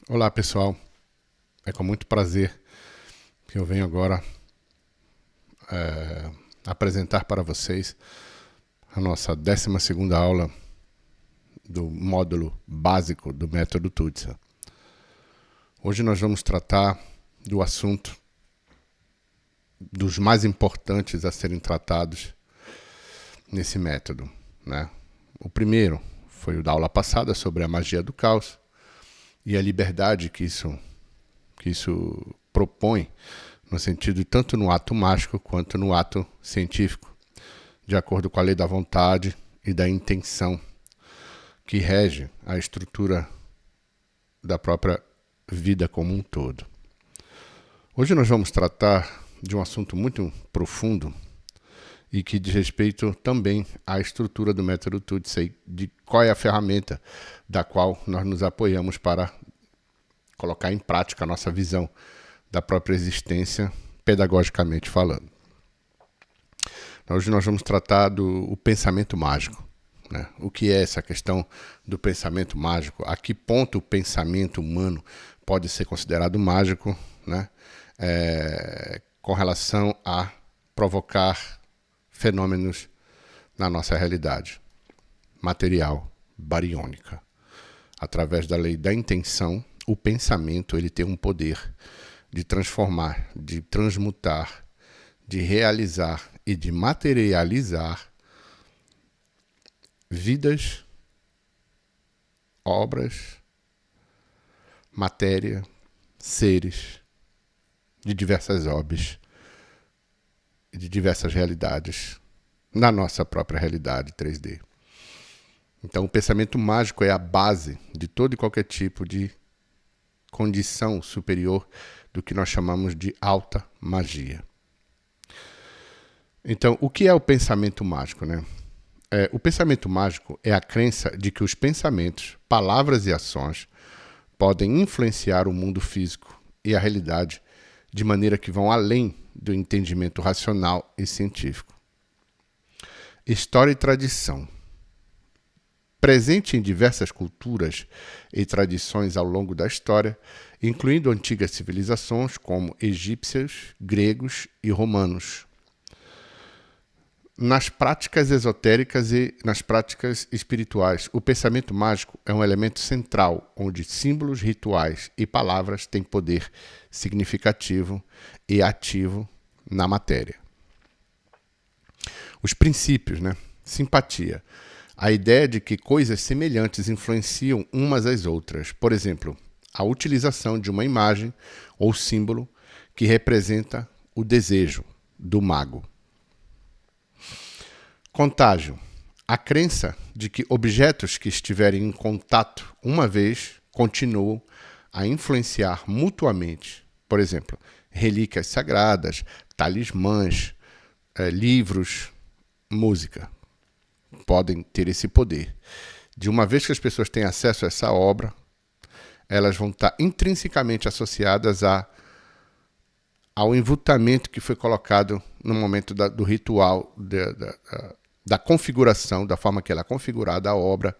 Olá pessoal, é com muito prazer que eu venho agora apresentar para vocês a nossa 12ª aula do módulo básico do método Tutsa. Hoje nós vamos tratar do assunto dos mais importantes a serem tratados nesse método, né? O primeiro foi o da aula passada sobre a magia do caos e a liberdade que isso propõe, no sentido tanto no ato mágico quanto no ato científico, de acordo com a lei da vontade e da intenção que rege a estrutura da própria vida como um todo. Hoje nós vamos tratar de um assunto muito profundo e que diz respeito também à estrutura do método Tutsa e de qual é a ferramenta da qual nós nos apoiamos para colocar em prática a nossa visão da própria existência, pedagogicamente falando. Hoje nós vamos tratar do pensamento mágico, né? O que é essa questão do pensamento mágico? A que ponto o pensamento humano pode ser considerado mágico, né? Com relação a provocar fenômenos na nossa realidade material, bariônica. Através da lei da intenção, o pensamento ele tem um poder de transformar, de transmutar, de realizar e de materializar vidas, obras, matéria, seres de diversas orbes, de diversas realidades, na nossa própria realidade 3D. Então, o pensamento mágico é a base de todo e qualquer tipo de condição superior do que nós chamamos de alta magia. Então, o que é o pensamento mágico, né? O pensamento mágico é a crença de que os pensamentos, palavras e ações podem influenciar o mundo físico e a realidade de maneira que vão além do entendimento racional e científico. História e tradição. Presente em diversas culturas e tradições ao longo da história, incluindo antigas civilizações como egípcios, gregos e romanos. Nas práticas esotéricas e nas práticas espirituais, o pensamento mágico é um elemento central, onde símbolos, rituais e palavras têm poder significativo e ativo na matéria. Os princípios, né? Simpatia. A ideia de que coisas semelhantes influenciam umas às outras. Por exemplo, a utilização de uma imagem ou símbolo que representa o desejo do mago. Contágio. A crença de que objetos que estiverem em contato uma vez continuam a influenciar mutuamente. Por exemplo, relíquias sagradas, talismãs, livros, música. Podem ter esse poder. De uma vez que as pessoas têm acesso a essa obra, elas vão estar intrinsecamente associadas ao envoltamento que foi colocado no momento do ritual, da configuração, da forma que ela é configurada a obra,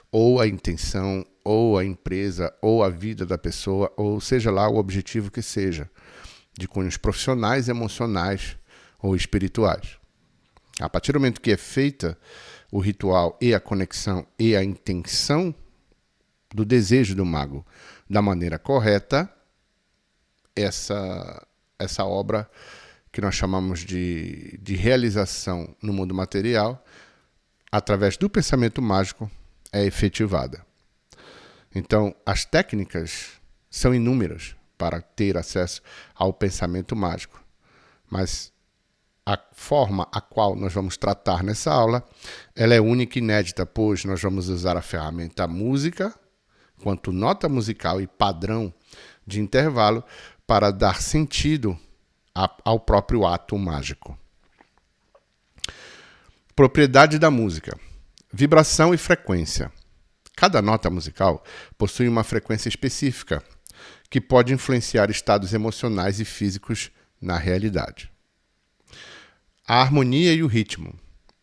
ou a intenção, ou a empresa, ou a vida da pessoa, ou seja lá o objetivo que seja, de cunhos profissionais, emocionais ou espirituais. A partir do momento que é feita o ritual e a conexão e a intenção do desejo do mago da maneira correta, essa obra que nós chamamos de realização no mundo material, através do pensamento mágico, é efetivada. Então, as técnicas são inúmeras para ter acesso ao pensamento mágico, mas a forma a qual nós vamos tratar nessa aula, ela é única e inédita, pois nós vamos usar a ferramenta música, quanto nota musical e padrão de intervalo, para dar sentido ao próprio ato mágico. Propriedade da música. Vibração e frequência. Cada nota musical possui uma frequência específica que pode influenciar estados emocionais e físicos na realidade. A harmonia e o ritmo.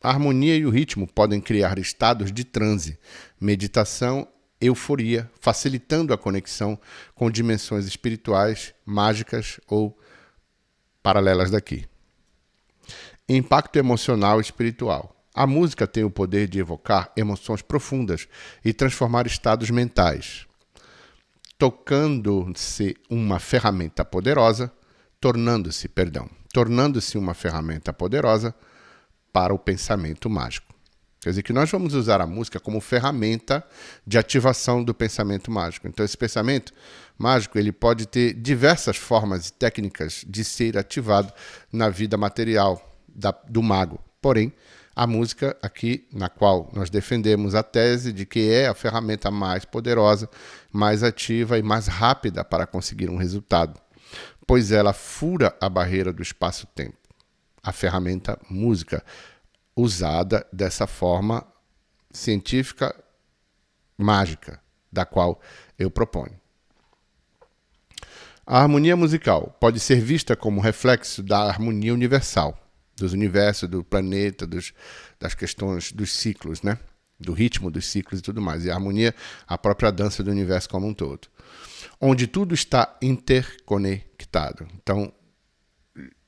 A harmonia e o ritmo podem criar estados de transe, meditação euforia, facilitando a conexão com dimensões espirituais, mágicas ou paralelas daqui. Impacto emocional e espiritual. A música tem o poder de evocar emoções profundas e transformar estados mentais, tornando-se uma ferramenta poderosa para o pensamento mágico. Quer dizer que nós vamos usar a música como ferramenta de ativação do pensamento mágico. Então, esse pensamento mágico ele pode ter diversas formas e técnicas de ser ativado na vida material do mago. Porém, a música aqui, na qual nós defendemos a tese de que é a ferramenta mais poderosa, mais ativa e mais rápida para conseguir um resultado, pois ela fura a barreira do espaço-tempo. A ferramenta música, usada dessa forma científica mágica, da qual eu proponho. A harmonia musical pode ser vista como reflexo da harmonia universal, dos universos, do planeta, das questões dos ciclos, né? Do ritmo dos ciclos e tudo mais. E a harmonia, a própria dança do universo como um todo. Onde tudo está interconectado. Então,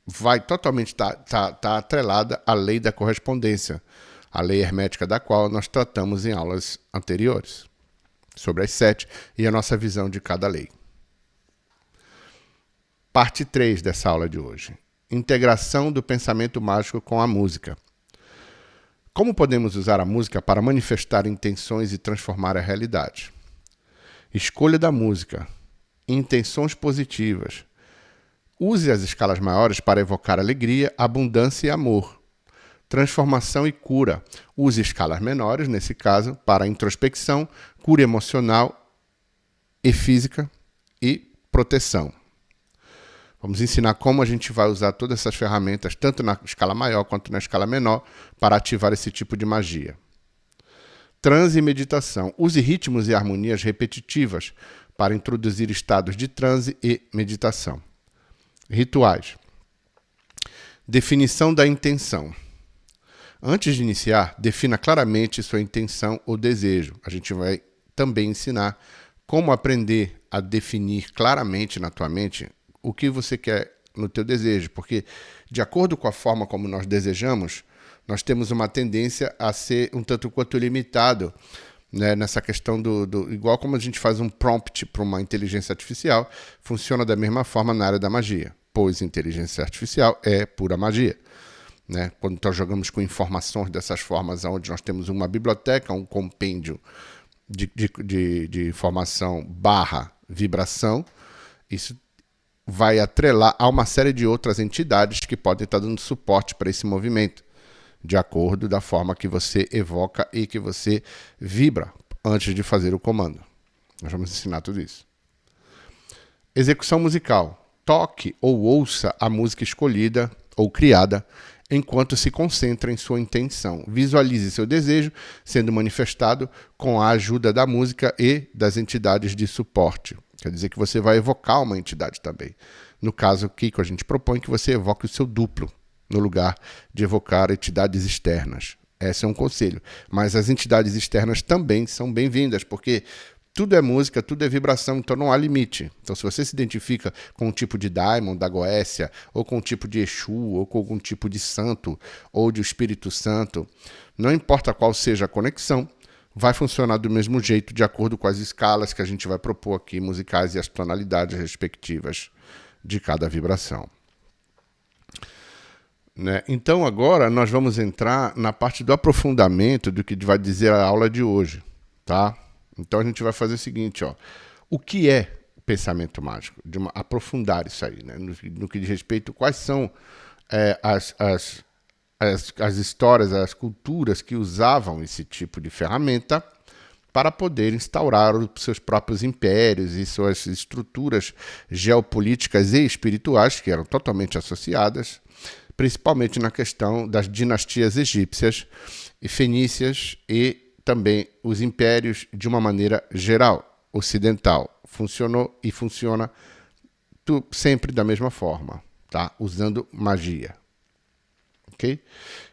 vai totalmente estar atrelada à lei da correspondência, a lei hermética da qual nós tratamos em aulas anteriores, sobre as 7 e a nossa visão de cada lei. Parte 3 dessa aula de hoje. Integração do pensamento mágico com a música. Como podemos usar a música para manifestar intenções e transformar a realidade? Escolha da música. Intenções positivas. Use as escalas maiores para evocar alegria, abundância e amor. Transformação e cura. Use escalas menores, nesse caso, para introspecção, cura emocional e física e proteção. Vamos ensinar como a gente vai usar todas essas ferramentas, tanto na escala maior quanto na escala menor, para ativar esse tipo de magia. Transe e meditação. Use ritmos e harmonias repetitivas para introduzir estados de transe e meditação. Rituais. Definição da intenção. Antes de iniciar, defina claramente sua intenção ou desejo. A gente vai também ensinar como aprender a definir claramente na tua mente o que você quer no teu desejo, porque de acordo com a forma como nós desejamos, nós temos uma tendência a ser um tanto quanto limitado, né, nessa questão igual como a gente faz um prompt para uma inteligência artificial, funciona da mesma forma na área da magia, pois inteligência artificial é pura magia. Né? Quando nós jogamos com informações dessas formas, onde nós temos uma biblioteca, um compêndio de informação barra vibração, isso vai atrelar a uma série de outras entidades que podem estar dando suporte para esse movimento, de acordo da forma que você evoca e que você vibra antes de fazer o comando. Nós vamos ensinar tudo isso. Execução musical. Toque ou ouça a música escolhida ou criada enquanto se concentra em sua intenção. Visualize seu desejo sendo manifestado com a ajuda da música e das entidades de suporte. Quer dizer que você vai evocar uma entidade também. No caso aqui que a gente propõe que você evoque o seu duplo, no lugar de evocar entidades externas. Esse é um conselho. Mas as entidades externas também são bem-vindas, porque tudo é música, tudo é vibração, então não há limite. Então, se você se identifica com um tipo de Daimon, da Goécia, ou com um tipo de Exu, ou com algum tipo de santo, ou de Espírito Santo, não importa qual seja a conexão, vai funcionar do mesmo jeito, de acordo com as escalas que a gente vai propor aqui, musicais, e as tonalidades respectivas de cada vibração. Né? Então, agora, nós vamos entrar na parte do aprofundamento do que vai dizer a aula de hoje. Tá? Então, a gente vai fazer o seguinte, ó. O que é pensamento mágico? Aprofundar isso aí, né? No que diz respeito, quais são as histórias, as culturas que usavam esse tipo de ferramenta para poder instaurar os seus próprios impérios e suas estruturas geopolíticas e espirituais, que eram totalmente associadas, principalmente na questão das dinastias egípcias e fenícias e também os impérios de uma maneira geral, ocidental. Funcionou e funciona sempre da mesma forma, tá? Usando magia. Ok?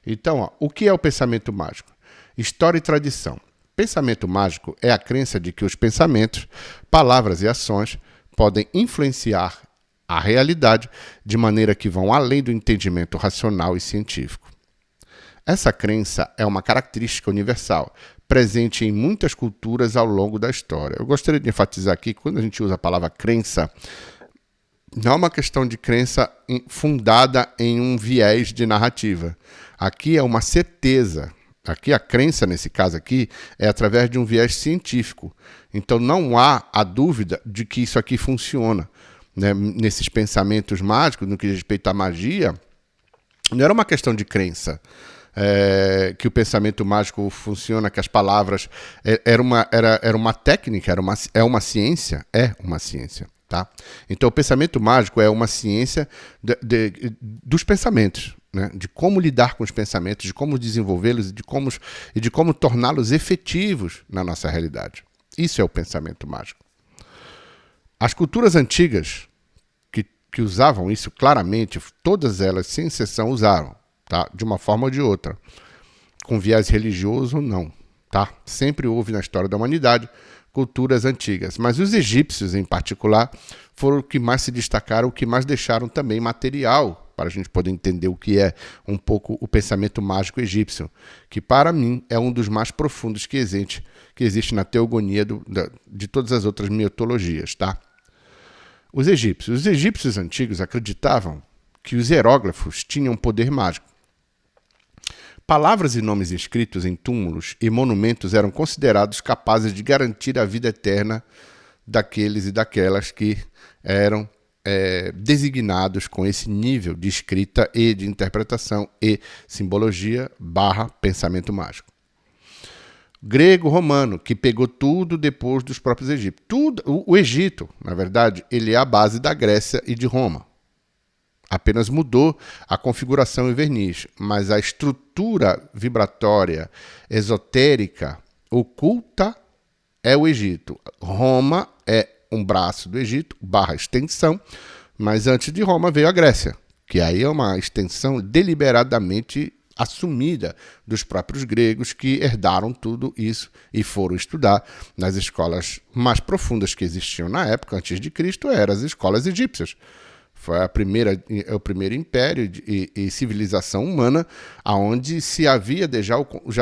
Então, ó, o que é o pensamento mágico? História e tradição. Pensamento mágico é a crença de que os pensamentos, palavras e ações podem influenciar a realidade de maneira que vão além do entendimento racional e científico. Essa crença é uma característica universal, presente em muitas culturas ao longo da história. Eu gostaria de enfatizar aqui que quando a gente usa a palavra crença, não é uma questão de crença fundada em um viés de narrativa. Aqui é uma certeza. Aqui a crença, nesse caso aqui, é através de um viés científico. Então não há a dúvida de que isso aqui funciona. Né? Nesses pensamentos mágicos, no que diz respeito à magia, não era uma questão de crença. Que o pensamento mágico funciona, que as palavras... Era uma técnica, é uma ciência. Tá? Então o pensamento mágico é uma ciência dos pensamentos. Né, de como lidar com os pensamentos, de como desenvolvê-los e de como torná-los efetivos na nossa realidade. Isso é o pensamento mágico. As culturas antigas que usavam isso claramente, todas elas, sem exceção, usaram, tá? De uma forma ou de outra, com viés religioso ou não. Tá? Sempre houve na história da humanidade culturas antigas, mas os egípcios, em particular, foram o que mais se destacaram, o que mais deixaram também material para a gente poder entender o que é um pouco o pensamento mágico egípcio, que para mim é um dos mais profundos que existe na teogonia de todas as outras mitologias. Tá? Os egípcios antigos acreditavam que os hieróglifos tinham poder mágico. Palavras e nomes escritos em túmulos e monumentos eram considerados capazes de garantir a vida eterna daqueles e daquelas que eram designados com esse nível de escrita e de interpretação e simbologia / pensamento mágico. Grego, romano, que pegou tudo depois dos próprios egípcios. O Egito, na verdade, ele é a base da Grécia e de Roma. Apenas mudou a configuração e verniz, mas a estrutura vibratória, esotérica, oculta é o Egito. Roma é um braço do Egito, / extensão, mas antes de Roma veio a Grécia, que aí é uma extensão deliberadamente assumida dos próprios gregos que herdaram tudo isso e foram estudar nas escolas mais profundas que existiam na época, antes de Cristo, eram as escolas egípcias. Foi o primeiro império e civilização humana onde já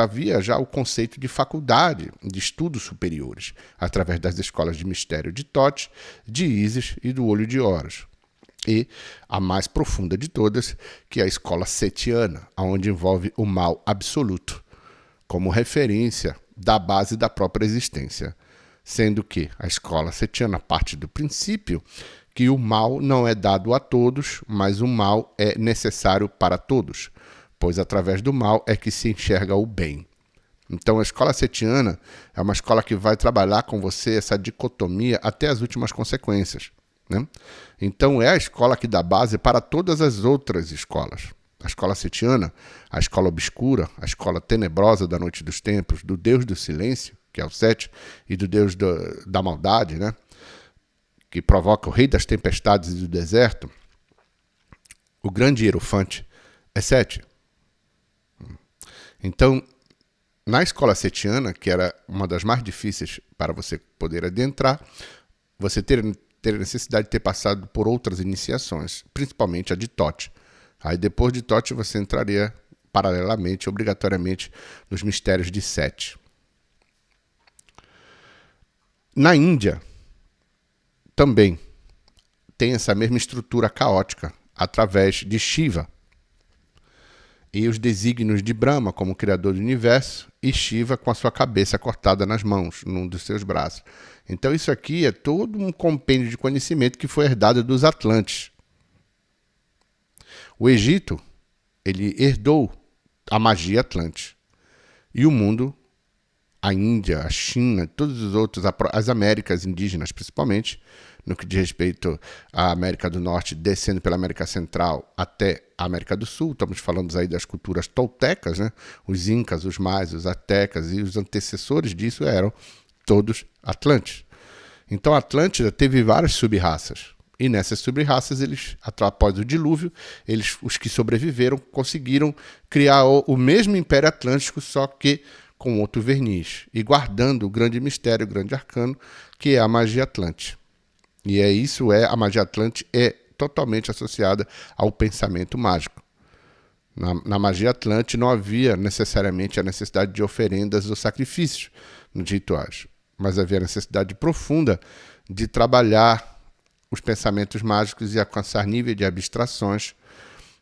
havia o conceito de faculdade, de estudos superiores, através das escolas de mistério de Tote, de Ísis e do Olho de Horus. E a mais profunda de todas, que é a escola setiana, onde envolve o mal absoluto, como referência da base da própria existência. Sendo que a escola setiana parte do princípio que o mal não é dado a todos, mas o mal é necessário para todos, pois através do mal é que se enxerga o bem. Então a escola setiana é uma escola que vai trabalhar com você essa dicotomia até as últimas consequências. Né? Então é a escola que dá base para todas as outras escolas. A escola setiana, a escola obscura, a escola tenebrosa da noite dos tempos, do Deus do silêncio, que é o Sete, e do Deus da maldade, né? Que provoca o rei das tempestades e do deserto, o grande hierofante é Sete. Então, na escola setiana, que era uma das mais difíceis para você poder adentrar, você ter a necessidade de ter passado por outras iniciações, principalmente a de Tote. Aí depois de Tote você entraria paralelamente, obrigatoriamente, nos mistérios de Sete. Na Índia, também tem essa mesma estrutura caótica, através de Shiva. E os desígnios de Brahma como criador do universo, e Shiva com a sua cabeça cortada nas mãos, num dos seus braços. Então isso aqui é todo um compêndio de conhecimento que foi herdado dos Atlantes. O Egito, ele herdou a magia Atlante. E o mundo, a Índia, a China, todos os outros, as Américas indígenas principalmente, no que diz respeito à América do Norte, descendo pela América Central até a América do Sul. Estamos falando aí das culturas toltecas, né? Os incas, os maias, os aztecas e os antecessores disso eram todos atlantes. Então a Atlântida teve várias sub-raças. E nessas sub-raças, após o dilúvio, os que sobreviveram conseguiram criar o mesmo Império Atlântico, só que com outro verniz e guardando o grande mistério, o grande arcano, que é a magia atlante. E a magia atlante é totalmente associada ao pensamento mágico. Na magia atlante não havia necessariamente a necessidade de oferendas ou sacrifícios nos rituais, mas havia a necessidade profunda de trabalhar os pensamentos mágicos e alcançar níveis de abstrações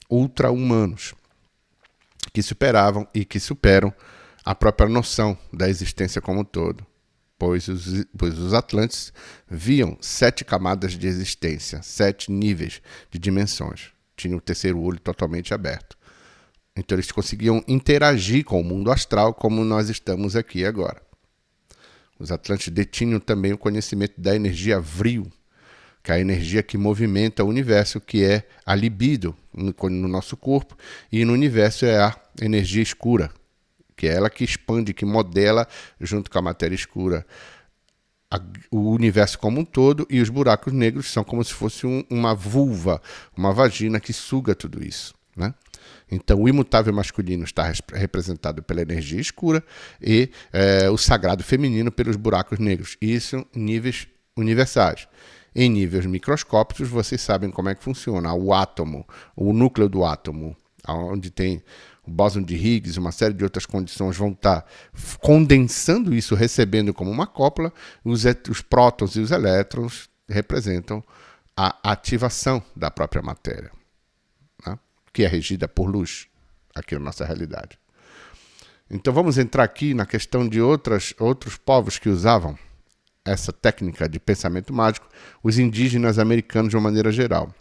ultra-humanos que superavam e que superam a própria noção da existência como um todo, pois os atlantes viam 7 camadas de existência, 7 níveis de dimensões. Tinham o terceiro olho totalmente aberto. Então eles conseguiam interagir com o mundo astral como nós estamos aqui agora. Os atlantes detinham também o conhecimento da energia vril, que é a energia que movimenta o universo, que é a libido no nosso corpo, e no universo é a energia escura, que é ela que expande, que modela, junto com a matéria escura, o universo como um todo, e os buracos negros são como se fosse uma vulva, uma vagina que suga tudo isso, né? Então, o imutável masculino está representado pela energia escura e o sagrado feminino pelos buracos negros. Isso em níveis universais. Em níveis microscópicos, vocês sabem como é que funciona o átomo, o núcleo do átomo, onde tem o bóson de Higgs, uma série de outras condições vão estar condensando isso, recebendo como uma cópula. Os prótons e os elétrons representam a ativação da própria matéria, né? Que é regida por luz, aqui na nossa realidade. Então vamos entrar aqui na questão de outros povos que usavam essa técnica de pensamento mágico, os indígenas americanos de uma maneira geral.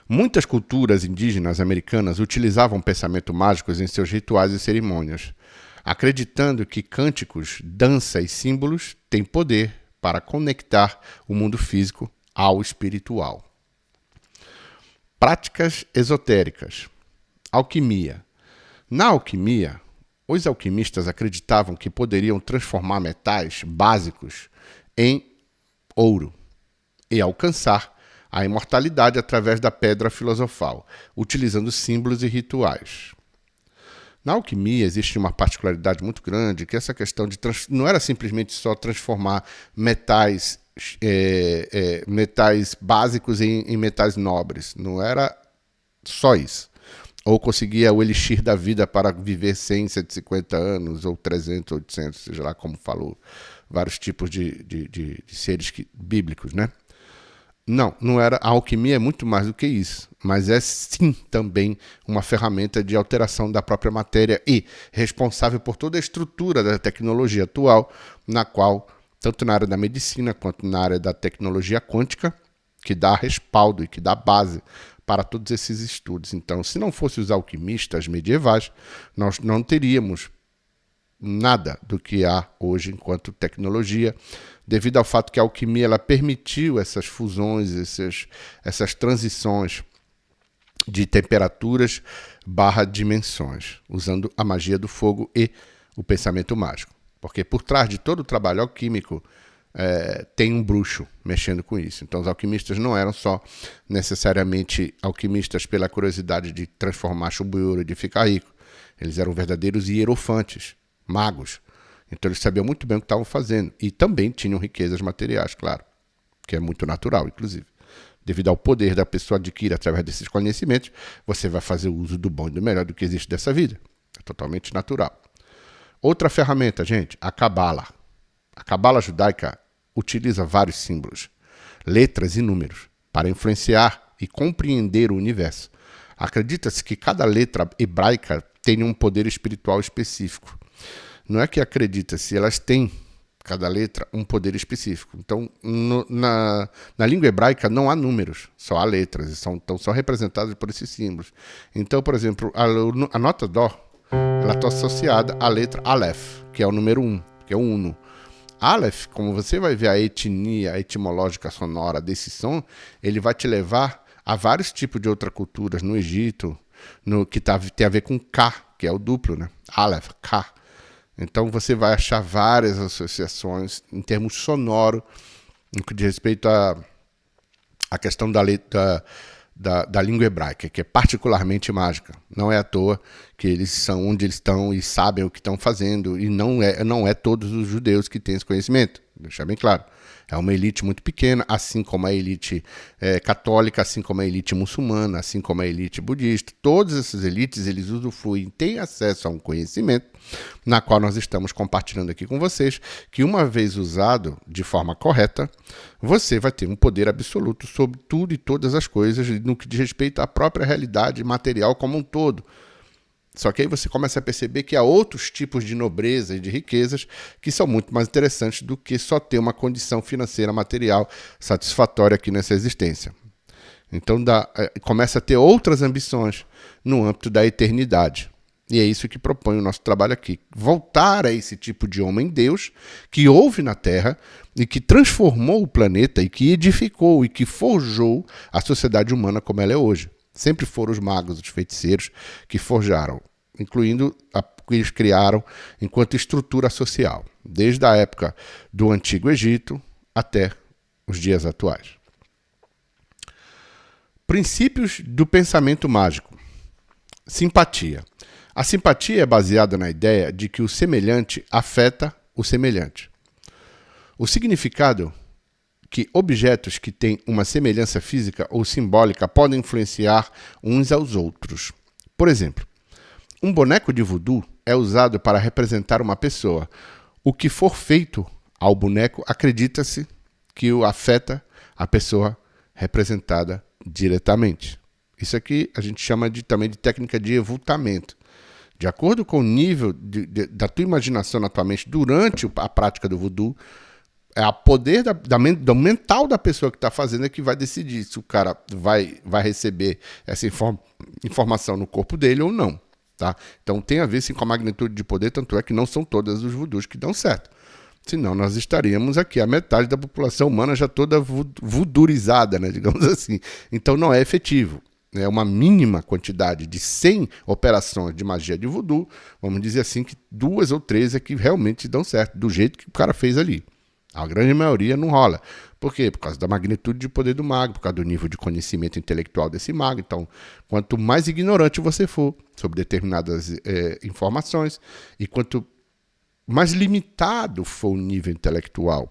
Muitas culturas indígenas americanas utilizavam pensamento mágicos em seus rituais e cerimônias, acreditando que cânticos, dança e símbolos têm poder para conectar o mundo físico ao espiritual. Práticas esotéricas. Alquimia. Na alquimia, os alquimistas acreditavam que poderiam transformar metais básicos em ouro e alcançar a imortalidade através da pedra filosofal, utilizando símbolos e rituais. Na alquimia existe uma particularidade muito grande, que essa questão de não era simplesmente só transformar metais básicos em metais nobres. Não era só isso. Ou conseguia o elixir da vida para viver 100, 150 anos, ou 300, 800, seja lá como falou, vários tipos de seres bíblicos, né? Não era. A alquimia é muito mais do que isso, mas é sim também uma ferramenta de alteração da própria matéria e responsável por toda a estrutura da tecnologia atual, na qual, tanto na área da medicina quanto na área da tecnologia quântica, que dá respaldo e que dá base para todos esses estudos. Então, se não fossem os alquimistas medievais, nós não teríamos nada do que há hoje enquanto tecnologia, devido ao fato que a alquimia ela permitiu essas fusões, essas transições de temperaturas / dimensões, usando a magia do fogo e o pensamento mágico. Porque por trás de todo o trabalho alquímico tem um bruxo mexendo com isso. Então os alquimistas não eram só necessariamente alquimistas pela curiosidade de transformar chumbo em ouro e de ficar rico. Eles eram verdadeiros hierofantes, magos. Então eles sabiam muito bem o que estavam fazendo. E também tinham riquezas materiais, claro, que é muito natural, inclusive. Devido ao poder da pessoa adquire através desses conhecimentos, você vai fazer uso do bom e do melhor do que existe dessa vida. É totalmente natural. Outra ferramenta, gente, a Cabala. A Cabala judaica utiliza vários símbolos, letras e números para influenciar e compreender o universo. Acredita-se que cada letra hebraica tem um poder espiritual específico. Não é que acredita-se, elas têm, cada letra, um poder específico. Então, na língua hebraica não há números, só há letras, e são representadas por esses símbolos. Então, por exemplo, a nota Dó, ela está associada à letra Aleph, que é o número 1, que é o uno. Aleph, como você vai ver a etnia, a etimológica sonora desse som, ele vai te levar a vários tipos de outras culturas no Egito, que tem a ver com K, que é o duplo, né? Aleph, K. Então você vai achar várias associações em termos sonoros, no que diz respeito à questão da letra, da língua hebraica, que é particularmente mágica. Não é à toa que eles são onde eles estão e sabem o que estão fazendo, e não é todos os judeus que têm esse conhecimento, deixar bem claro. É uma elite muito pequena, assim como a elite católica, assim como a elite muçulmana, assim como a elite budista. Todas essas elites, eles usufruem, têm acesso a um conhecimento, na qual nós estamos compartilhando aqui com vocês, que uma vez usado de forma correta, você vai ter um poder absoluto sobre tudo e todas as coisas no que diz respeito à própria realidade material como um todo. Só que aí você começa a perceber que há outros tipos de nobreza e de riquezas que são muito mais interessantes do que só ter uma condição financeira material satisfatória aqui nessa existência. Então começa a ter outras ambições no âmbito da eternidade. E é isso que propõe o nosso trabalho aqui. Voltar a esse tipo de homem-deus que houve na Terra e que transformou o planeta e que edificou e que forjou a sociedade humana como ela é hoje. Sempre foram os magos, os feiticeiros que forjaram, incluindo o que eles criaram enquanto estrutura social, desde a época do Antigo Egito até os dias atuais. Princípios do pensamento mágico. Simpatia. A simpatia é baseada na ideia de que o semelhante afeta o semelhante. O significado que objetos que têm uma semelhança física ou simbólica podem influenciar uns aos outros. Por exemplo, um boneco de voodoo é usado para representar uma pessoa. O que for feito ao boneco, acredita-se que o afeta a pessoa representada diretamente. Isso aqui a gente chama também de técnica de avultamento. De acordo com o nível da tua imaginação na tua mente durante a prática do voodoo, é o poder do mental da pessoa que está fazendo é que vai decidir se o cara vai receber essa informação no corpo dele ou não. Tá? Então tem a ver sim com a magnitude de poder, tanto é que não são todos os voodoos que dão certo. Senão nós estaríamos aqui, a metade da população humana já toda voodooizada, né, digamos assim. Então não é efetivo. É uma mínima quantidade de 100 operações de magia de voodoo, vamos dizer assim, que 2 ou 3 é que realmente dão certo, do jeito que o cara fez ali. A grande maioria não rola. Por quê? Por causa da magnitude de poder do mago, por causa do nível de conhecimento intelectual desse mago. Então, quanto mais ignorante você for sobre determinadas informações e quanto mais limitado for o nível intelectual,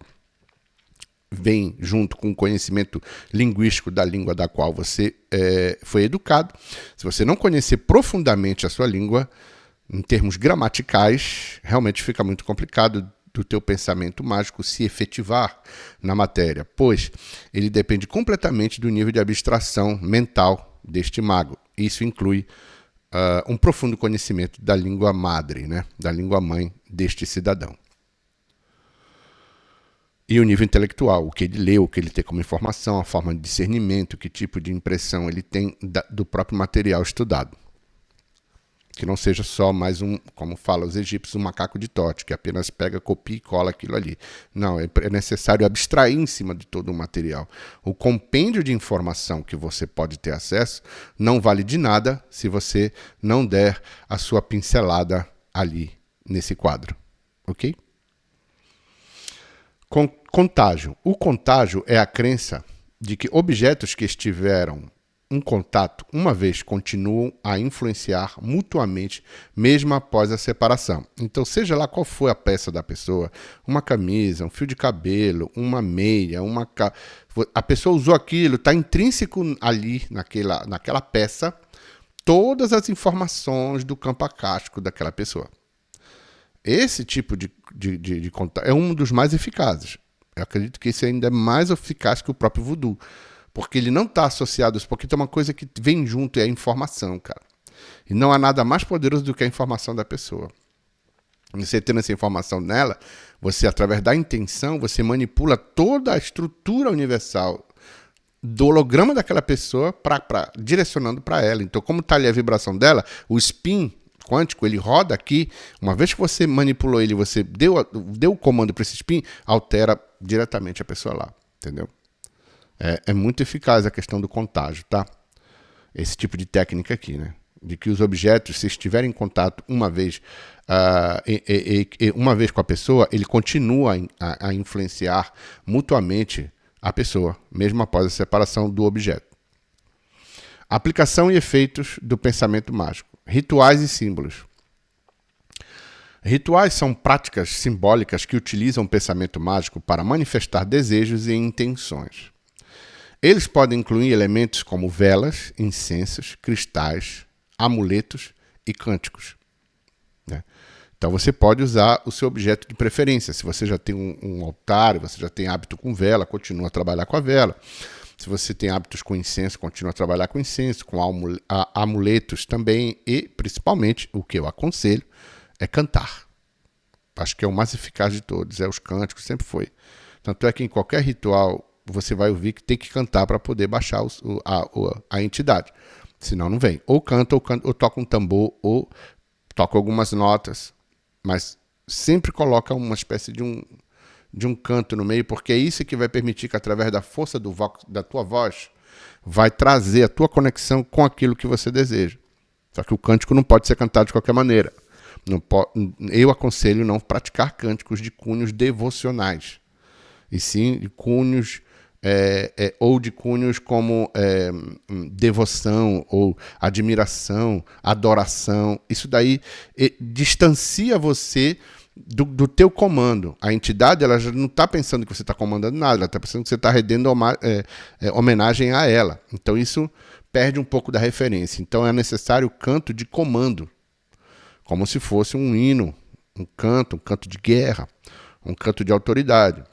vem junto com o conhecimento linguístico da língua da qual você foi educado. Se você não conhecer profundamente a sua língua, em termos gramaticais, realmente fica muito complicado do teu pensamento mágico se efetivar na matéria, pois ele depende completamente do nível de abstração mental deste mago. Isso inclui um profundo conhecimento da língua madre, né? Da língua mãe deste cidadão. E o nível intelectual, o que ele leu, o que ele tem como informação, a forma de discernimento, que tipo de impressão ele tem do próprio material estudado. Que não seja só mais como falam os egípcios, um macaco de Tote, que apenas pega, copia e cola aquilo ali. Não, é necessário abstrair em cima de todo o material. O compêndio de informação que você pode ter acesso não vale de nada se você não der a sua pincelada ali nesse quadro. Ok? Contágio. O contágio é a crença de que objetos que estiveram um contato, uma vez, continuam a influenciar mutuamente, mesmo após a separação. Então, seja lá qual for a peça da pessoa, uma camisa, um fio de cabelo, uma meia, a pessoa usou aquilo, está intrínseco ali, naquela peça, todas as informações do campo acástico daquela pessoa. Esse tipo de contato é um dos mais eficazes. Eu acredito que esse ainda é mais eficaz que o próprio voodoo. Porque ele não está associado a isso, porque tem uma coisa que vem junto, é a informação, cara. E não há nada mais poderoso do que a informação da pessoa. Você tendo essa informação nela, você, através da intenção, você manipula toda a estrutura universal do holograma daquela pessoa, direcionando para ela. Então, como está ali a vibração dela, o spin quântico, ele roda aqui. Uma vez que você manipulou ele, você deu o comando para esse spin, altera diretamente a pessoa lá, entendeu? É muito eficaz a questão do contágio, tá? Esse tipo de técnica aqui, né? De que os objetos, se estiverem em contato uma vez com a pessoa, ele continua a influenciar mutuamente a pessoa, mesmo após a separação do objeto. Aplicação e efeitos do pensamento mágico. Rituais e símbolos. Rituais são práticas simbólicas que utilizam o pensamento mágico para manifestar desejos e intenções. Eles podem incluir elementos como velas, incensos, cristais, amuletos e cânticos, né? Então você pode usar o seu objeto de preferência. Se você já tem um altar, você já tem hábito com vela, continua a trabalhar com a vela. Se você tem hábitos com incenso, continua a trabalhar com incenso, com amuletos também. E, principalmente, o que eu aconselho é cantar. Acho que é o mais eficaz de todos. Os cânticos, sempre foi. Tanto é que em qualquer ritual você vai ouvir que tem que cantar para poder baixar a entidade. Senão não vem. Ou canta, ou toca um tambor, ou toca algumas notas. Mas sempre coloca uma espécie de um canto no meio, porque é isso que vai permitir que, através da força da tua voz, vai trazer a tua conexão com aquilo que você deseja. Só que o cântico não pode ser cantado de qualquer maneira. Eu aconselho não praticar cânticos de cunhos devocionais, e sim de cunhos ou de cunhos como devoção ou admiração, adoração. Isso daí distancia você do teu comando. A entidade, ela já não está pensando que você está comandando nada, ela está pensando que você está rendendo homenagem a ela. Então isso perde um pouco da referência. Então é necessário o canto de comando, como se fosse um hino, um canto de guerra, um canto de autoridade.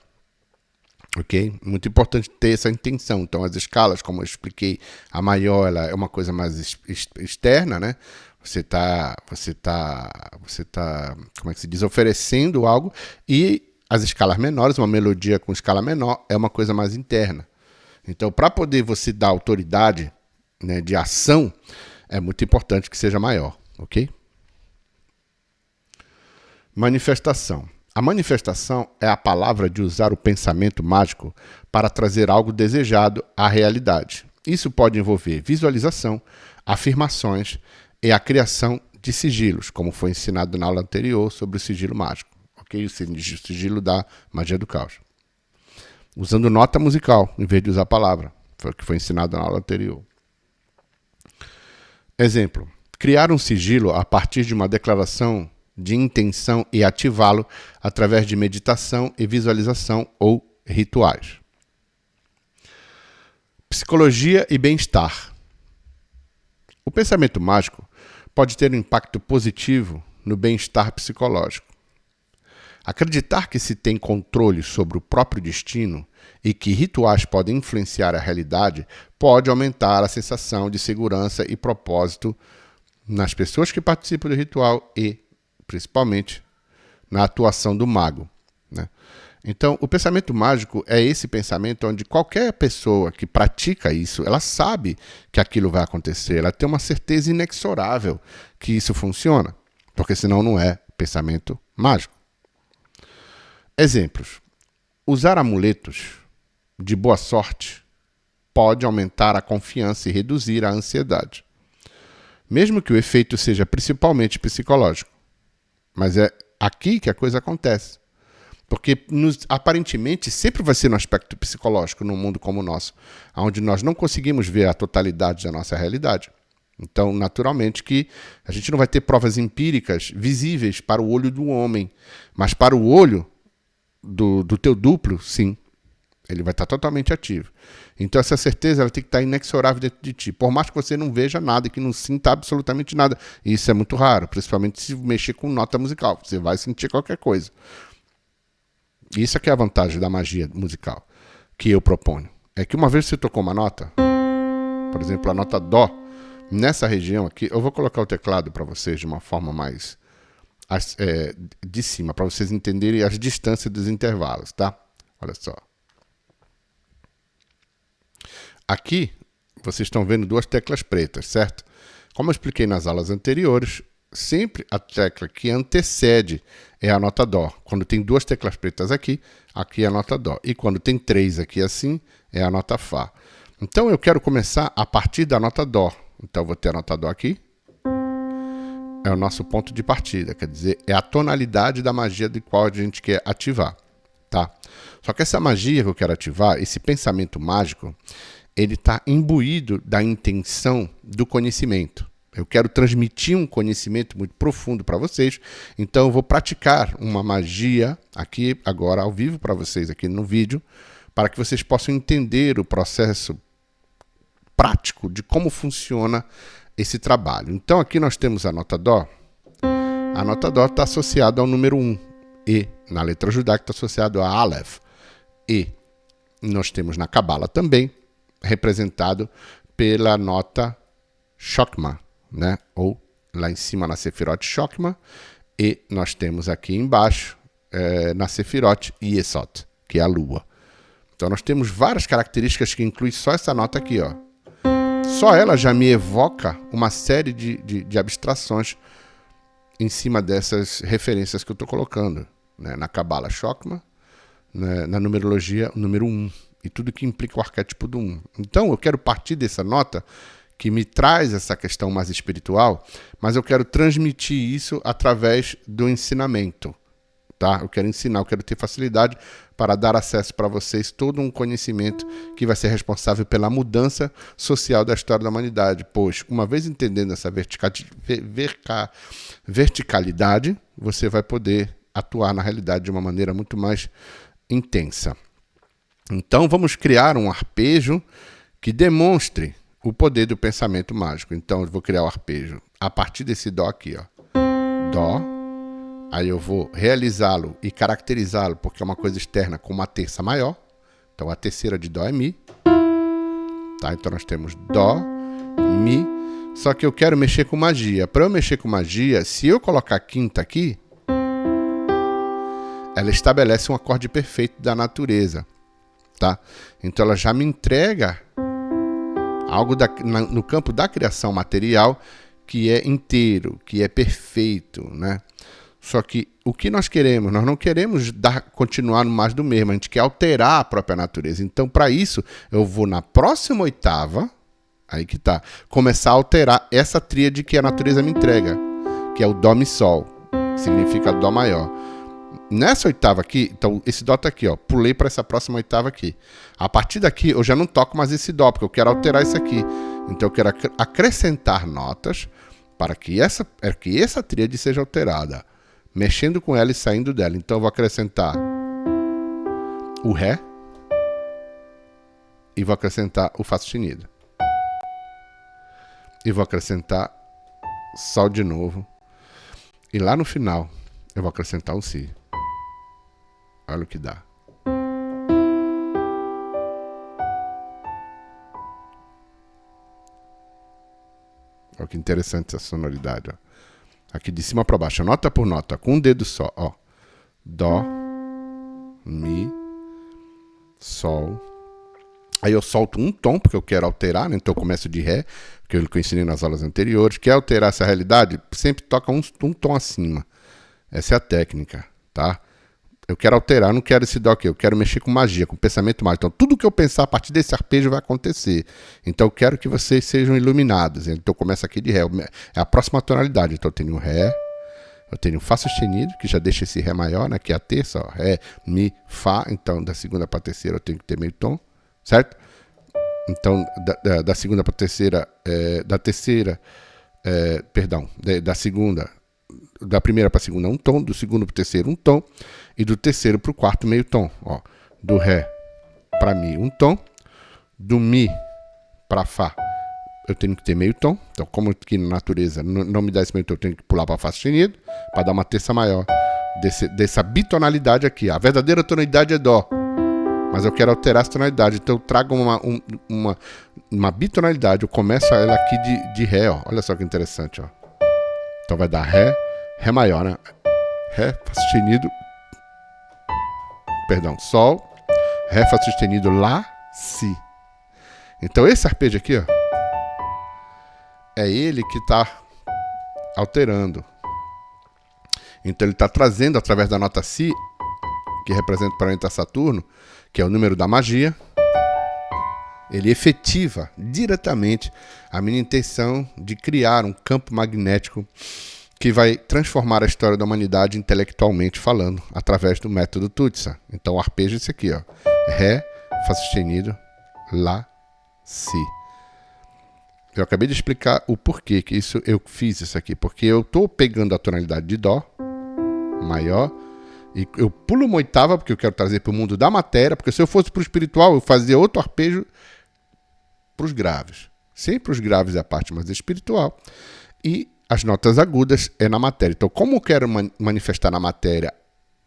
Ok? Muito importante ter essa intenção. Então, as escalas, como eu expliquei, a maior ela é uma coisa mais externa, né? Você tá, como é que se diz, oferecendo algo, e as escalas menores, uma melodia com escala menor, é uma coisa mais interna. Então, para poder você dar autoridade, né, de ação, é muito importante que seja maior, ok? Manifestação. A manifestação é a palavra de usar o pensamento mágico para trazer algo desejado à realidade. Isso pode envolver visualização, afirmações e a criação de sigilos, como foi ensinado na aula anterior sobre o sigilo mágico, ok? O sigilo da magia do caos. Usando nota musical, em vez de usar palavra, foi o que foi ensinado na aula anterior. Exemplo: criar um sigilo a partir de uma declaração de intenção e ativá-lo através de meditação e visualização ou rituais. Psicologia e bem-estar. O pensamento mágico pode ter um impacto positivo no bem-estar psicológico. Acreditar que se tem controle sobre o próprio destino e que rituais podem influenciar a realidade pode aumentar a sensação de segurança e propósito nas pessoas que participam do ritual e, principalmente, na atuação do mago, né? Então, o pensamento mágico é esse pensamento onde qualquer pessoa que pratica isso, ela sabe que aquilo vai acontecer, ela tem uma certeza inexorável que isso funciona, porque senão não é pensamento mágico. Exemplos: usar amuletos de boa sorte pode aumentar a confiança e reduzir a ansiedade, mesmo que o efeito seja principalmente psicológico. Mas é aqui que a coisa acontece. Porque aparentemente sempre vai ser no aspecto psicológico num mundo como o nosso, onde nós não conseguimos ver a totalidade da nossa realidade. Então, naturalmente que a gente não vai ter provas empíricas visíveis para o olho do homem, mas para o olho do teu duplo, sim. Ele vai estar totalmente ativo. Então essa certeza ela tem que estar inexorável dentro de ti. Por mais que você não veja nada e que não sinta absolutamente nada. E isso é muito raro, principalmente se mexer com nota musical. Você vai sentir qualquer coisa. Isso aqui é a vantagem da magia musical que eu proponho. É que uma vez que você tocou uma nota, por exemplo, a nota Dó, nessa região aqui, eu vou colocar o teclado para vocês de uma forma mais de cima, para vocês entenderem as distâncias dos intervalos, tá? Olha só. Aqui, vocês estão vendo duas teclas pretas, certo? Como eu expliquei nas aulas anteriores, sempre a tecla que antecede é a nota Dó. Quando tem duas teclas pretas aqui, aqui é a nota Dó. E quando tem três aqui assim, é a nota Fá. Então eu quero começar a partir da nota Dó. Então eu vou ter a nota Dó aqui. É o nosso ponto de partida, quer dizer, é a tonalidade da magia de qual a gente quer ativar, tá? Só que essa magia que eu quero ativar, esse pensamento mágico, ele está imbuído da intenção do conhecimento. Eu quero transmitir um conhecimento muito profundo para vocês, então eu vou praticar uma magia aqui agora ao vivo para vocês aqui no vídeo, para que vocês possam entender o processo prático de como funciona esse trabalho. Então aqui nós temos a nota Dó. A nota Dó está associada ao número 1, E. Na letra judaica está associado a Aleph, E. Nós temos na Cabala também, representado pela nota Chokmah, né? Ou lá em cima na Sefirot Chokmah, e nós temos aqui embaixo na Sefirot Yesod, que é a lua. Então nós temos várias características que incluem só essa nota aqui, ó. Só ela já me evoca uma série de abstrações em cima dessas referências que eu estou colocando, né? Na Cabala Chokmah, né? Na numerologia o número 1, e tudo que implica o arquétipo do 1. Então eu quero partir dessa nota que me traz essa questão mais espiritual, mas eu quero transmitir isso através do ensinamento, tá? Eu quero ensinar, eu quero ter facilidade para dar acesso para vocês todo um conhecimento que vai ser responsável pela mudança social da história da humanidade, pois uma vez entendendo essa verticalidade, você vai poder atuar na realidade de uma maneira muito mais intensa. Então vamos criar um arpejo que demonstre o poder do pensamento mágico. Então eu vou criar o arpejo a partir desse Dó aqui, ó. Dó. Aí eu vou realizá-lo e caracterizá-lo, porque é uma coisa externa, com uma terça maior. Então a terceira de Dó é Mi. Tá? Então nós temos Dó, Mi. Só que eu quero mexer com magia. Para eu mexer com magia, se eu colocar a quinta aqui, ela estabelece um acorde perfeito da natureza. Tá? Então ela já me entrega algo no campo da criação material que é inteiro, que é perfeito, né? Só que o que nós queremos? Nós não queremos continuar no mais do mesmo, a gente quer alterar a própria natureza. Então, para isso, eu vou na próxima oitava, aí que tá, começar a alterar essa tríade que a natureza me entrega, que é o Dó, Mi, Sol, que significa Dó maior. Nessa oitava aqui, então esse Dó tá aqui, ó, pulei para essa próxima oitava aqui. A partir daqui eu já não toco mais esse Dó, porque eu quero alterar isso aqui. Então eu quero acrescentar notas para que essa tríade seja alterada, mexendo com ela e saindo dela. Então eu vou acrescentar o Ré e vou acrescentar o Fá sustenido. E vou acrescentar Sol de novo. E lá no final eu vou acrescentar um Si. Olha o que dá. Olha que interessante essa sonoridade, ó. Aqui de cima para baixo, nota por nota, com um dedo só, ó. Dó, Mi, Sol. Aí eu solto um tom, porque eu quero alterar, né? Então eu começo de Ré, que eu ensinei nas aulas anteriores. Quer alterar essa realidade? Sempre toca um tom acima. Essa é a técnica, tá? Eu quero alterar, não quero esse Dó aqui, eu quero mexer com magia, com pensamento mágico. Então, tudo que eu pensar a partir desse arpejo vai acontecer. Então, eu quero que vocês sejam iluminados. Então, começa aqui de Ré, é a próxima tonalidade. Então, eu tenho Ré, eu tenho Fá sustenido, que já deixa esse Ré maior, né? Que é a terça, ó, Ré, Mi, Fá. Então, da segunda para a terceira, eu tenho que ter meio tom, certo? Então, da segunda para a terceira, da segunda... Da primeira para a segunda um tom, do segundo para o terceiro um tom, e do terceiro para o quarto meio tom. Ó. Do Ré para Mi um tom, do Mi para Fá eu tenho que ter meio tom. Então, como aqui na natureza não me dá esse meio tom, eu tenho que pular para Fá sustenido, para dar uma terça maior dessa bitonalidade aqui. A verdadeira tonalidade é Dó, mas eu quero alterar essa tonalidade, então eu trago uma bitonalidade. Eu começo ela aqui de Ré, ó. Olha só que interessante, ó. Então vai dar Ré, Ré maior, né? Ré, Fá sustenido, perdão, Sol, Ré, Fá sustenido, Lá, Si. Então esse arpejo aqui, ó, é ele que está alterando. Então ele está trazendo através da nota Si, que representa o planeta Saturno, que é o número da magia, ele efetiva diretamente a minha intenção de criar um campo magnético que vai transformar a história da humanidade intelectualmente falando, através do método Tutsa. Então o arpejo é esse aqui, ó. Ré, Fá sustenido, Lá, Si. Eu acabei de explicar o porquê que eu fiz isso aqui. Porque eu estou pegando a tonalidade de Dó maior e eu pulo uma oitava porque eu quero trazer para o mundo da matéria. Porque se eu fosse para o espiritual, eu fazia outro arpejo para os graves. Sempre os graves é a parte mais espiritual. E as notas agudas é na matéria. Então, como eu quero manifestar na matéria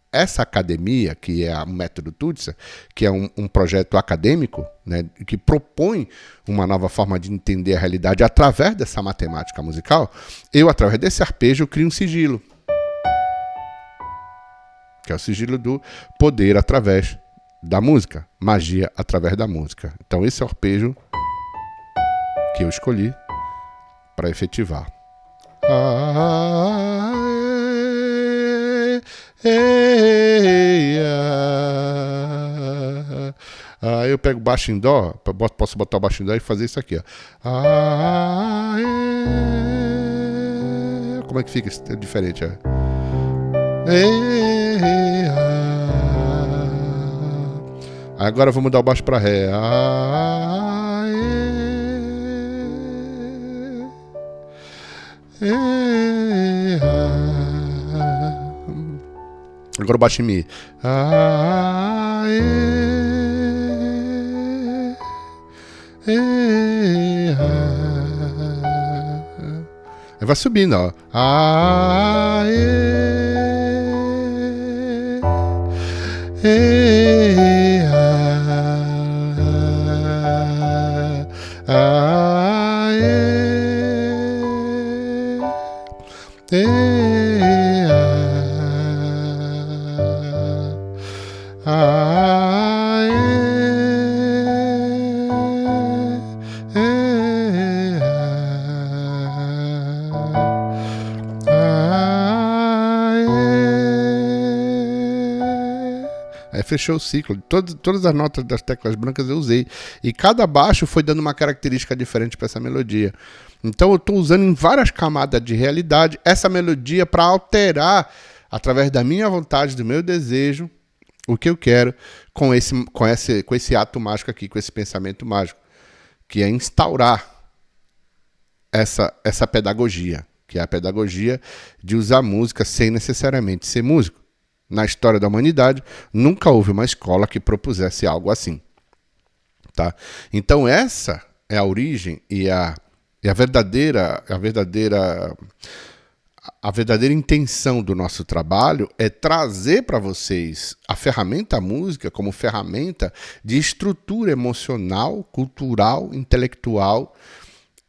essa academia, que é o método Tutsa, que é um projeto acadêmico, né, que propõe uma nova forma de entender a realidade através dessa matemática musical, eu, através desse arpejo, crio um sigilo, que é o sigilo do poder através da música, magia através da música. Então, esse é o arpejo que eu escolhi para efetivar. Eu pego baixo em Dó, posso botar o baixo em Dó e fazer isso aqui, ó. Como é que fica? É diferente, ó. Agora vamos dar o baixo para Ré. Agora o baixo em Mi. Aí vai subindo, ó. Aí fechou o ciclo. Todas as notas das teclas brancas eu usei. E cada baixo foi dando uma característica diferente para essa melodia. Então eu estou usando em várias camadas de realidade essa melodia para alterar, através da minha vontade, do meu desejo, o que eu quero com esse ato mágico aqui, com esse pensamento mágico, que é instaurar essa pedagogia, que é a pedagogia de usar música sem necessariamente ser músico. Na história da humanidade, nunca houve uma escola que propusesse algo assim. Tá? Então essa é a origem e a verdadeira intenção do nosso trabalho é trazer para vocês a ferramenta música como ferramenta de estrutura emocional, cultural, intelectual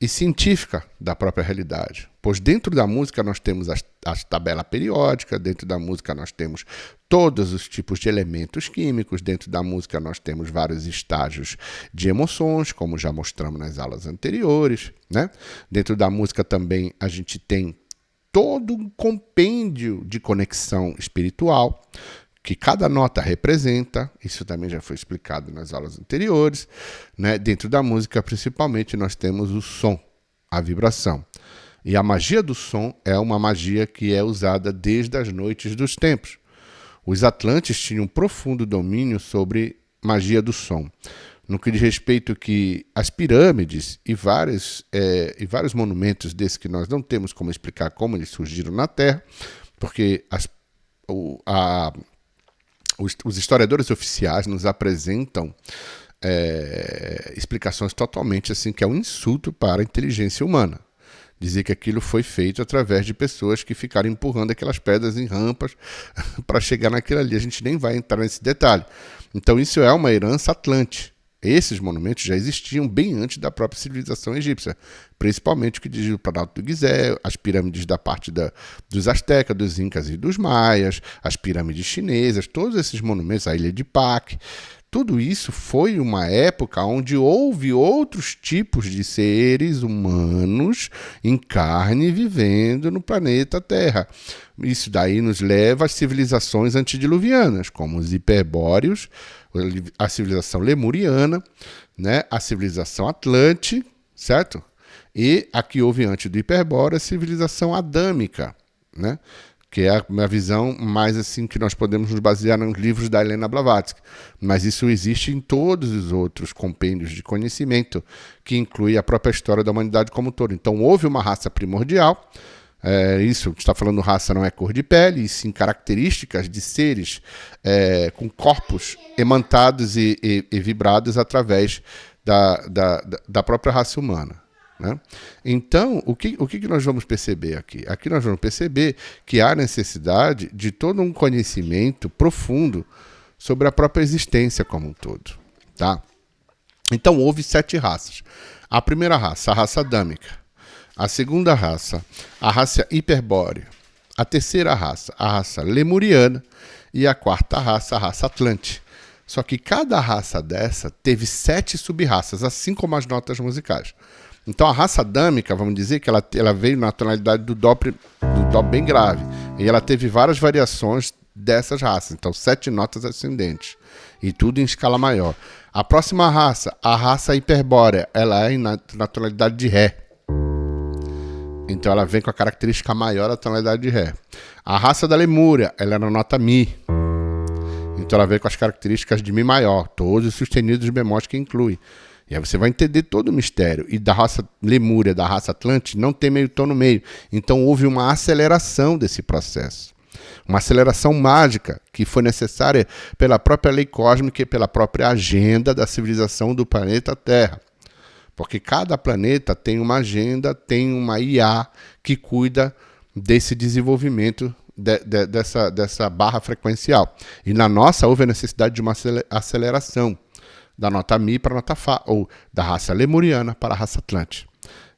e científica da própria realidade. Pois dentro da música nós temos as tabelas periódicas, dentro da música nós temos todos os tipos de elementos químicos, dentro da música nós temos vários estágios de emoções, como já mostramos nas aulas anteriores, né? Dentro da música também a gente tem todo um compêndio de conexão espiritual, que cada nota representa, isso também já foi explicado nas aulas anteriores, né? Dentro da música, principalmente, nós temos o som, a vibração. E a magia do som é uma magia que é usada desde as noites dos tempos. Os atlantes tinham um profundo domínio sobre magia do som. No que diz respeito que as pirâmides e vários monumentos desses que nós não temos como explicar como eles surgiram na Terra, porque os historiadores oficiais nos apresentam explicações totalmente assim, que é um insulto para a inteligência humana. Dizer que aquilo foi feito através de pessoas que ficaram empurrando aquelas pedras em rampas para chegar naquilo ali. A gente nem vai entrar nesse detalhe. Então isso é uma herança atlante. Esses monumentos já existiam bem antes da própria civilização egípcia, principalmente o que diz o Planalto do Gizé, as pirâmides da parte dos astecas, dos incas e dos maias, as pirâmides chinesas, todos esses monumentos, a ilha de Pak. Tudo isso foi uma época onde houve outros tipos de seres humanos em carne vivendo no planeta Terra. Isso daí nos leva às civilizações antediluvianas, como os hiperbóreos, a civilização lemuriana, né? A civilização Atlante, certo? E a que houve antes do hiperbóreo, a civilização adâmica, né? que é uma visão mais assim que nós podemos nos basear nos livros da Helena Blavatsky. Mas isso existe em todos os outros compêndios de conhecimento, que inclui a própria história da humanidade como um todo. Então, houve uma raça primordial. Isso, a gente está falando raça, não é cor de pele, e sim características de seres com corpos emantados e vibrados através da própria raça humana. Né? Então, o que nós vamos perceber aqui? Aqui nós vamos perceber que há necessidade de todo um conhecimento profundo sobre a própria existência como um todo. Tá? Então, houve 7 raças. A primeira raça, a raça adâmica. A segunda raça, a raça hiperbórea. A terceira raça, a raça lemuriana. E a quarta raça, a raça atlante. Só que cada raça dessa teve 7 sub-raças, assim como as notas musicais. Então a raça adâmica, vamos dizer que ela veio na tonalidade do dó bem grave. E ela teve várias variações dessas raças. Então 7 notas ascendentes. E tudo em escala maior. A próxima raça, a raça hiperbórea, ela é na tonalidade de Ré. Então ela vem com a característica maior da tonalidade de Ré. A raça da Lemúria, ela é na nota Mi. Então ela vem com as características de Mi maior. Todos os sustenidos bemóis que inclui. E aí você vai entender todo o mistério. E da raça Lemúria, da raça Atlante, não tem meio tom no meio. Então houve uma aceleração desse processo. Uma aceleração mágica que foi necessária pela própria lei cósmica e pela própria agenda da civilização do planeta Terra. Porque cada planeta tem uma agenda, tem uma IA que cuida desse desenvolvimento dessa barra frequencial. E na nossa houve a necessidade de uma aceleração. Da nota Mi para a nota Fá, ou da raça lemuriana para a raça Atlante.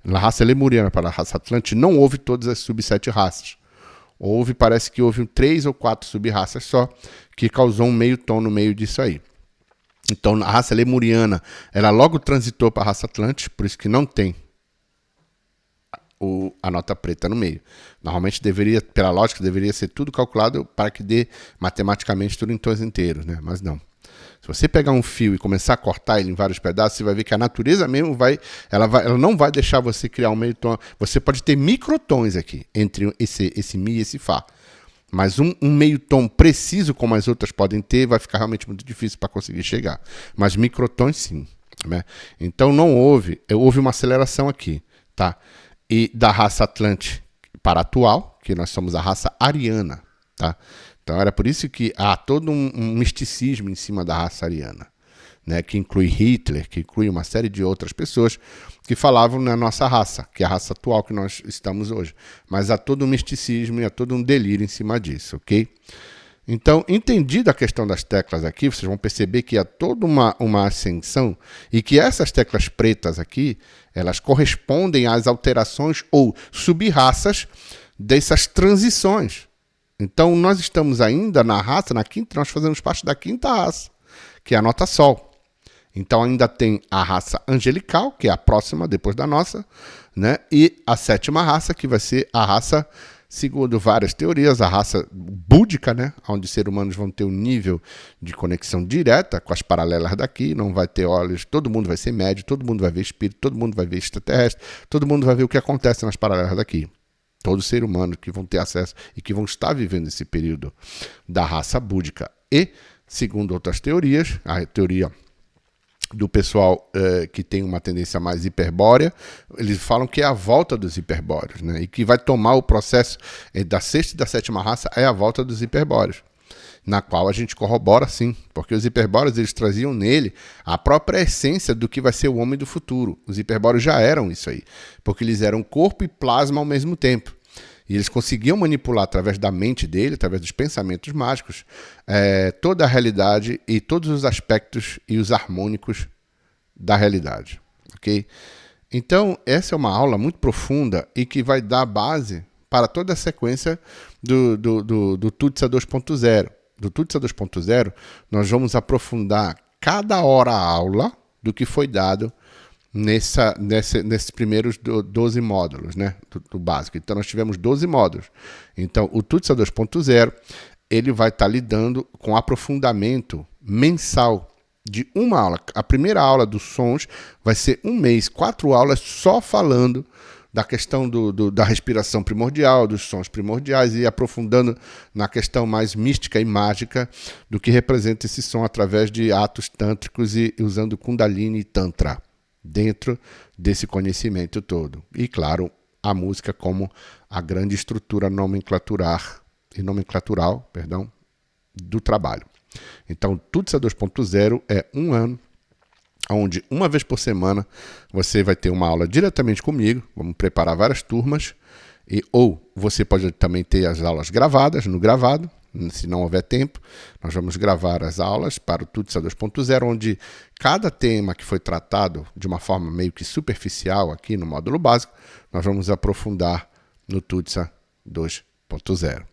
Na raça lemuriana para a raça Atlante não houve todas as sub-7 raças. Parece que houve 3 ou 4 sub-raças só, que causou um meio tom no meio disso aí. Então, a raça lemuriana, ela logo transitou para a raça Atlante, por isso que não tem a nota preta no meio. Normalmente pela lógica, deveria ser tudo calculado para que dê matematicamente tudo em tons inteiros, né? Mas não. Se você pegar um fio e começar a cortar ele em vários pedaços, você vai ver que a natureza mesmo ela não vai deixar você criar um meio tom. Você pode ter microtons aqui, entre esse Mi e esse Fá. Mas um meio tom preciso, como as outras podem ter, vai ficar realmente muito difícil para conseguir chegar. Mas microtons, sim. Né? Então houve uma aceleração aqui. Tá? E da raça Atlante para a atual, que nós somos a raça ariana. Tá? Então era por isso que há todo um misticismo em cima da raça ariana, né, que inclui Hitler, que inclui uma série de outras pessoas que falavam na nossa raça, que é a raça atual que nós estamos hoje. Mas há todo um misticismo e há todo um delírio em cima disso, ok? Então, entendida a questão das teclas aqui, vocês vão perceber que há toda uma ascensão e que essas teclas pretas aqui, elas correspondem às alterações ou sub-raças dessas transições. Então, nós estamos ainda na raça, na quinta, nós fazemos parte da quinta raça, que é a nota Sol. Então, ainda tem a raça angelical, que é a próxima depois da nossa, né? E a 7ª raça, que vai ser a raça, segundo várias teorias, a raça búdica, né? Onde os seres humanos vão ter um nível de conexão direta com as paralelas daqui, não vai ter olhos, todo mundo vai ser médio, todo mundo vai ver espírito, todo mundo vai ver extraterrestre, todo mundo vai ver o que acontece nas paralelas daqui. Todos os seres humanos que vão ter acesso e que vão estar vivendo esse período da raça búdica. E, segundo outras teorias, a teoria do pessoal que tem uma tendência mais hiperbórea, eles falam que é a volta dos hiperbóreos, né? E que vai tomar o processo da 6ª e da 7ª raça é a volta dos hiperbóreos, na qual a gente corrobora sim, porque os hiperbóreos eles traziam nele a própria essência do que vai ser o homem do futuro. Os hiperbóreos já eram isso aí, porque eles eram corpo e plasma ao mesmo tempo. E eles conseguiam manipular através da mente dele, através dos pensamentos mágicos, toda a realidade e todos os aspectos e os harmônicos da realidade. Okay? Então, essa é uma aula muito profunda e que vai dar base para toda a sequência do Tutsa 2.0. Do Tutsa 2.0, nós vamos aprofundar cada hora a aula do que foi dado nesses primeiros 12 módulos, né, do básico. Então, nós tivemos 12 módulos. Então, o Tutsa 2.0, ele vai estar lidando com aprofundamento mensal de uma aula. A primeira aula dos sons vai ser um mês, 4 aulas só falando da questão da respiração primordial, dos sons primordiais, e aprofundando na questão mais mística e mágica do que representa esse som através de atos tântricos e usando Kundalini e Tantra dentro desse conhecimento todo. E, claro, a música como a grande estrutura nomenclatural do trabalho. Então, Tutsa 2.0 é um ano onde uma vez por semana você vai ter uma aula diretamente comigo, vamos preparar várias turmas, ou você pode também ter as aulas gravadas, no gravado, se não houver tempo, nós vamos gravar as aulas para o Tutsa 2.0, onde cada tema que foi tratado de uma forma meio que superficial aqui no módulo básico, nós vamos aprofundar no Tutsa 2.0.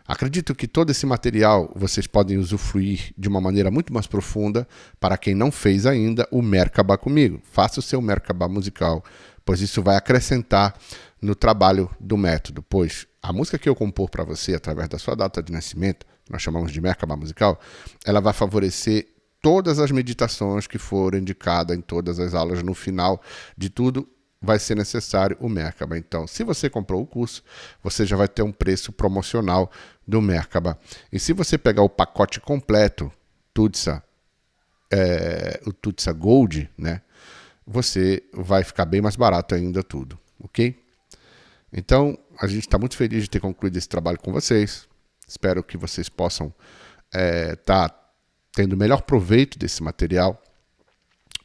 Acredito que todo esse material vocês podem usufruir de uma maneira muito mais profunda. Para quem não fez ainda o Merkaba comigo, faça o seu Merkaba musical, pois isso vai acrescentar no trabalho do método, pois a música que eu compor para você através da sua data de nascimento, nós chamamos de Merkaba musical, ela vai favorecer todas as meditações que foram indicadas em todas as aulas. No final de tudo, vai ser necessário o Merkaba. Então, se você comprou o curso, você já vai ter um preço promocional do Merkaba. E se você pegar o pacote completo, Tutsa, o Tutsa Gold, né, você vai ficar bem mais barato ainda tudo, ok? Então, a gente está muito feliz de ter concluído esse trabalho com vocês. Espero que vocês possam estar tendo o melhor proveito desse material,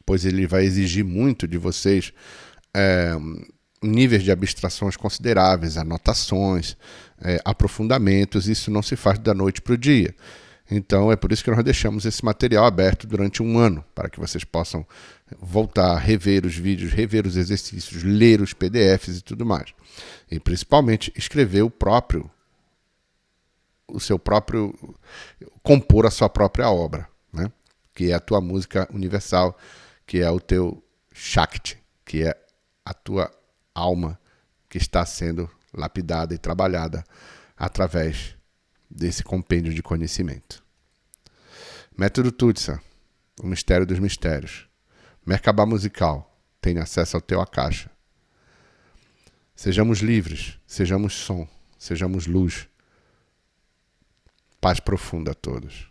pois ele vai exigir muito de vocês níveis de abstrações consideráveis, anotações, aprofundamentos. Isso não se faz da noite para o dia. Então é por isso que nós deixamos esse material aberto durante um ano, para que vocês possam voltar, rever os vídeos, rever os exercícios, ler os PDFs e tudo mais. E principalmente escrever compor a sua própria obra, né? Que é a tua música universal, que é o teu Shakti, que é a tua alma que está sendo lapidada e trabalhada através desse compêndio de conhecimento. Método Tutsa, o mistério dos mistérios. Merkaba musical, tem acesso ao teu Akasha. Sejamos livres, sejamos som, sejamos luz. Paz profunda a todos.